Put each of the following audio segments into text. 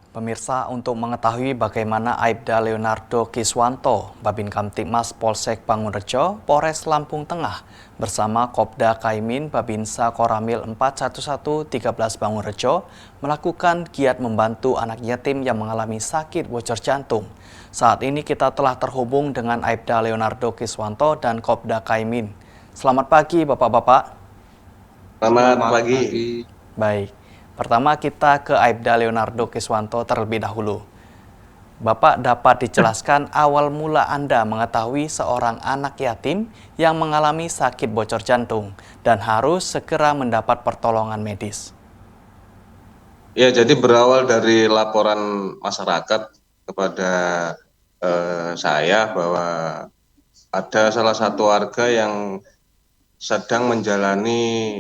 Pemirsa, untuk mengetahui bagaimana Aibda Leonardo Kiswanto, Babin Kamtibmas Polsek Bangunrejo, Polres Lampung Tengah, bersama Kopda Kaimin Babinsa Koramil 411 13 Bangunrejo, melakukan giat membantu anak yatim yang mengalami sakit bocor jantung. Saat ini kita telah terhubung dengan Aibda Leonardo Kiswanto dan Kopda Kaimin. Selamat pagi Bapak-Bapak. Selamat pagi. Baik, pertama kita ke Aibda Leonardo Kiswanto terlebih dahulu. Bapak dapat dijelaskan awal mula Anda mengetahui seorang anak yatim yang mengalami sakit bocor jantung dan harus segera mendapat pertolongan medis. Ya, jadi berawal dari laporan masyarakat kepada saya bahwa ada salah satu warga yang sedang menjalani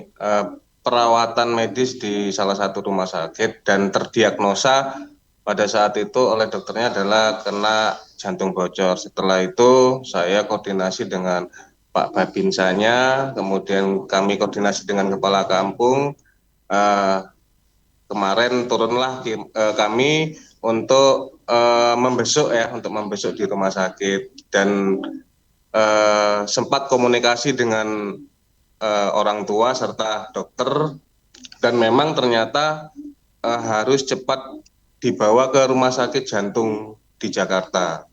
perawatan medis di salah satu rumah sakit dan terdiagnosa pada saat itu oleh dokternya adalah kena jantung bocor. Setelah itu saya koordinasi dengan Pak Babinsanya, kemudian kami koordinasi dengan kepala kampung. Kemarin turunlah kami untuk membesuk di rumah sakit dan sempat komunikasi dengan orang tua serta dokter, dan memang ternyata harus cepat dibawa ke rumah sakit jantung di Jakarta.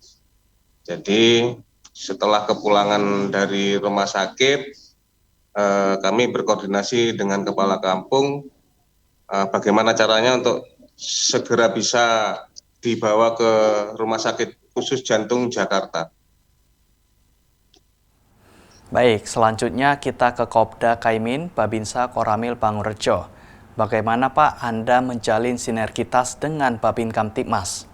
Jadi setelah kepulangan dari rumah sakit, kami berkoordinasi dengan kepala kampung bagaimana caranya untuk segera bisa dibawa ke rumah sakit khusus jantung Jakarta. Baik, selanjutnya kita ke Kopda Kaimin Babinsa Koramil Bangunrejo. Bagaimana Pak Anda menjalin sinergitas dengan Babin Kamtibmas?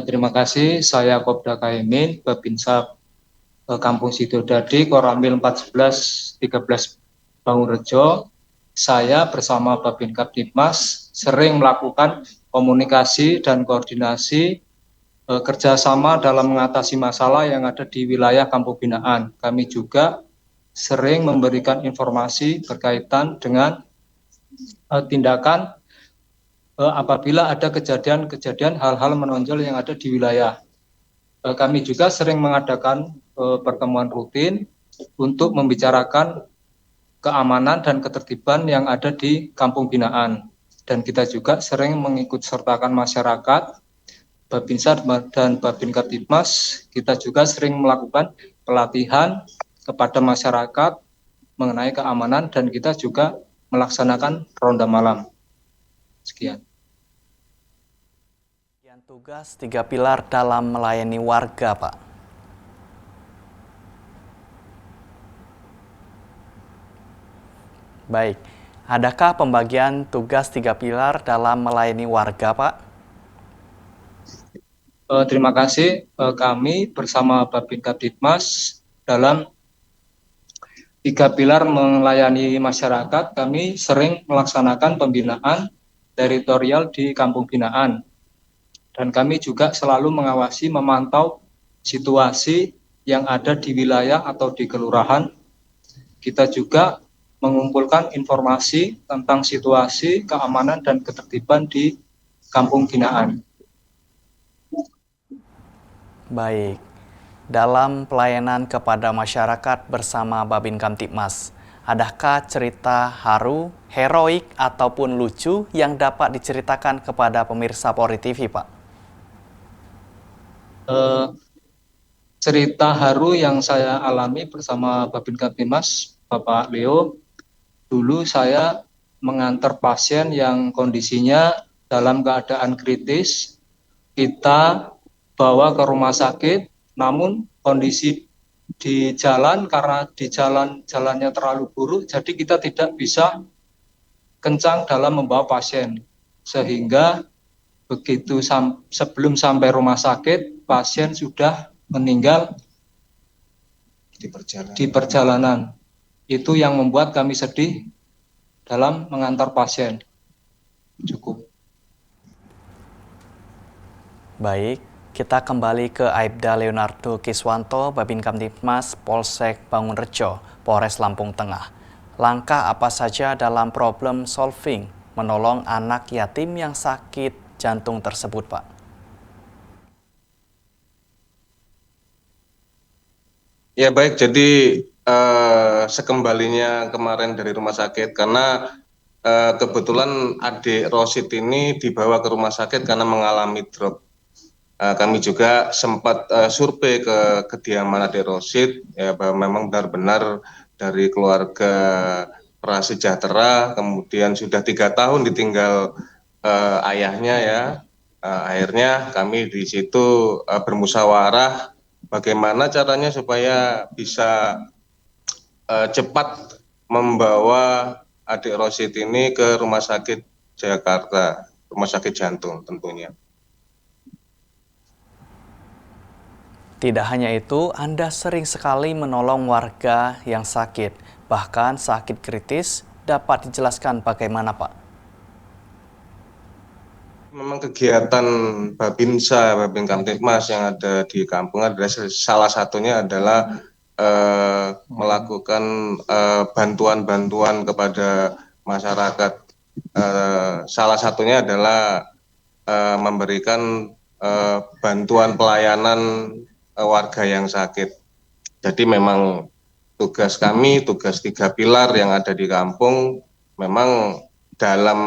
Terima kasih, saya Kopda Kaimin, Babinsa Kampung Sidodadi, Koramil 14 13 Bangunrejo. Saya bersama Babin Kamtibmas sering melakukan komunikasi dan koordinasi kerjasama dalam mengatasi masalah yang ada di wilayah kampung binaan. Kami juga sering memberikan informasi berkaitan dengan tindakan apabila ada kejadian-kejadian hal-hal menonjol yang ada di wilayah. Kami juga sering mengadakan pertemuan rutin untuk membicarakan keamanan dan ketertiban yang ada di kampung binaan. Dan kita juga sering mengikut sertakan masyarakat, Babinsa dan Babin Kamtibmas. Kita juga sering melakukan pelatihan kepada masyarakat mengenai keamanan dan kita juga melaksanakan ronda malam. Sekian. Tugas 3 pilar dalam melayani warga, Pak. Baik, adakah pembagian tugas 3 pilar dalam melayani warga, Pak? Terima kasih. Kami bersama Babin Kamtibmas dalam 3 pilar melayani masyarakat, kami sering melaksanakan pembinaan teritorial di kampung binaan. Dan kami juga selalu mengawasi, memantau situasi yang ada di wilayah atau di kelurahan. Kita juga mengumpulkan informasi tentang situasi keamanan dan ketertiban di kampung binaan. Baik, dalam pelayanan kepada masyarakat bersama Babin Kamtibmas, adakah cerita haru, heroik, ataupun lucu yang dapat diceritakan kepada pemirsa Polri TV, Pak? Cerita haru yang saya alami bersama Babin Kamtibmas, Bapak Leo, dulu saya mengantar pasien yang kondisinya dalam keadaan kritis. Kita bawa ke rumah sakit, namun kondisi di jalan, karena di jalannya terlalu buruk, jadi kita tidak bisa kencang dalam membawa pasien. Sehingga begitu sebelum sampai rumah sakit, pasien sudah meninggal di perjalanan. Itu yang membuat kami sedih dalam mengantar pasien. Cukup. Baik, kita kembali ke Aibda Leonardo Kiswanto, Babin Kamtibmas Polsek Bangunrejo, Polres Lampung Tengah. Langkah apa saja dalam problem solving menolong anak yatim yang sakit jantung tersebut, Pak? Ya baik, jadi sekembalinya kemarin dari rumah sakit karena kebetulan adik Rosid ini dibawa ke rumah sakit karena mengalami drop. Kami juga sempat survei ke kediaman adik Rosid, ya bahwa memang benar-benar dari keluarga prasejahtera, kemudian sudah 3 tahun ditinggal ayahnya ya. Akhirnya kami di situ bermusyawarah bagaimana caranya supaya bisa cepat membawa adik Rosid ini ke rumah sakit Jakarta, rumah sakit jantung tentunya. Tidak hanya itu, Anda sering sekali menolong warga yang sakit, bahkan sakit kritis. Dapat dijelaskan bagaimana, Pak? Memang kegiatan Babinsa, Babin Kamtipmas yang ada di kampung adalah salah satunya adalah melakukan bantuan-bantuan kepada masyarakat. Salah satunya adalah memberikan bantuan pelayanan warga yang sakit. Jadi memang tugas kami, tugas 3 pilar yang ada di kampung, memang dalam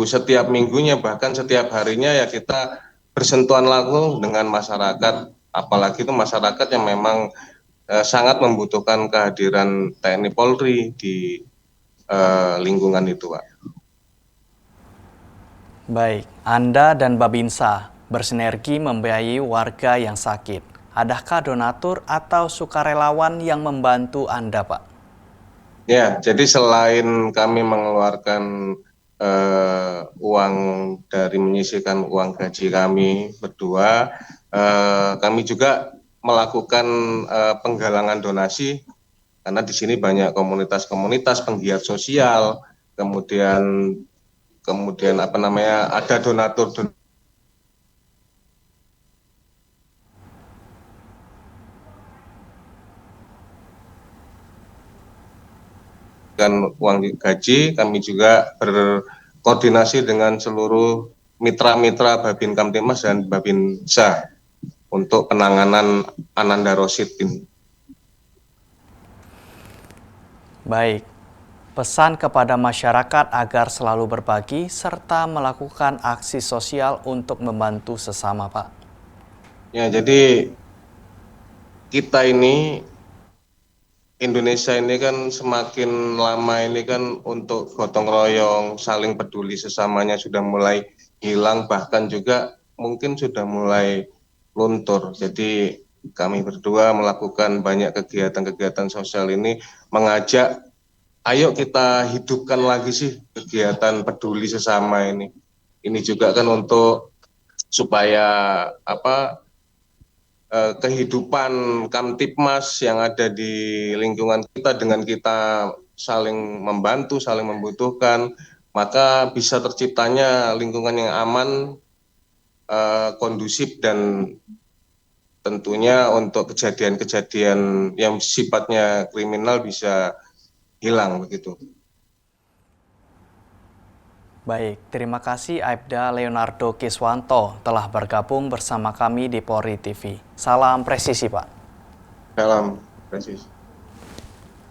setiap minggunya bahkan setiap harinya ya kita bersentuhan langsung dengan masyarakat, apalagi itu masyarakat yang memang sangat membutuhkan kehadiran TNI Polri di lingkungan itu, Pak. Baik, Anda dan Babinsa bersinergi membiayai warga yang sakit. Adakah donatur atau sukarelawan yang membantu Anda, Pak? Ya, jadi selain kami mengeluarkan uang dari menyisihkan uang gaji kami berdua, kami juga melakukan penggalangan donasi karena di sini banyak komunitas-komunitas penggiat sosial, kemudian ada donatur dan uang gaji. Kami juga berkoordinasi dengan seluruh mitra-mitra Babin Kamtipmas dan Babinsa untuk penanganan Ananda Rosid ini. Baik, pesan kepada masyarakat agar selalu berbagi serta melakukan aksi sosial untuk membantu sesama, Pak. Ya, jadi kita ini Indonesia ini kan semakin lama ini kan untuk gotong royong, saling peduli sesamanya sudah mulai hilang, bahkan juga mungkin sudah mulai luntur. Jadi kami berdua melakukan banyak kegiatan-kegiatan sosial ini, mengajak, ayo kita hidupkan lagi sih kegiatan peduli sesama ini. Ini juga kan untuk supaya kehidupan Kamtipmas yang ada di lingkungan kita dengan kita saling membantu, saling membutuhkan, maka bisa terciptanya lingkungan yang aman, kondusif, dan tentunya untuk kejadian-kejadian yang sifatnya kriminal bisa hilang begitu. Baik, terima kasih Aibda Leonardo Kiswanto telah bergabung bersama kami di Polri TV. Salam presisi, Pak. Salam presisi.